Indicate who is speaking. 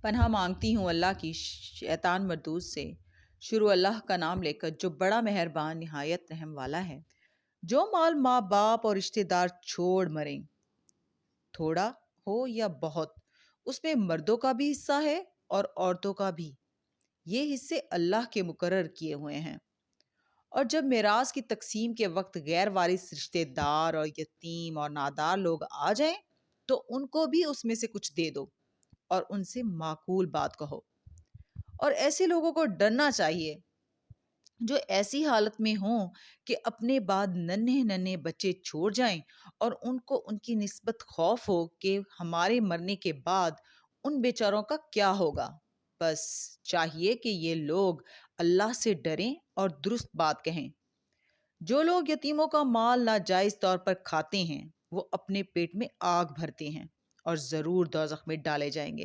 Speaker 1: पनाह मांगती हूँ अल्लाह की शैतान मरदूद से। शुरू अल्लाह का नाम लेकर जो बड़ा मेहरबान निहायत रहम वाला है। जो माल माँ बाप और रिश्तेदार छोड़ मरें, थोड़ा हो या बहुत, उसमें मर्दों का भी हिस्सा है और औरतों का भी। ये हिस्से अल्लाह के मुकर्रर किए हुए हैं। और जब मिरास की तकसीम के वक्त गैर वारिस रिश्तेदार और यतीम और नादार लोग आ जाएं, तो उनको भी उसमें से कुछ दे दो और उनसे माकूल बात कहो। और ऐसे लोगों को डरना चाहिए जो ऐसी हालत में हों कि अपने बाद नन्हे नन्हे बच्चे छोड़ जाएं और उनको उनकी निस्बत खौफ हो कि हमारे मरने के बाद उन बेचारों का क्या होगा। बस चाहिए कि ये लोग अल्लाह से डरें और दुरुस्त बात कहें। जो लोग यतीमों का माल नाजायज तौर पर खाते हैं वो अपने पेट में आग भरते हैं और जरूर दोजख में डाले जाएंगे।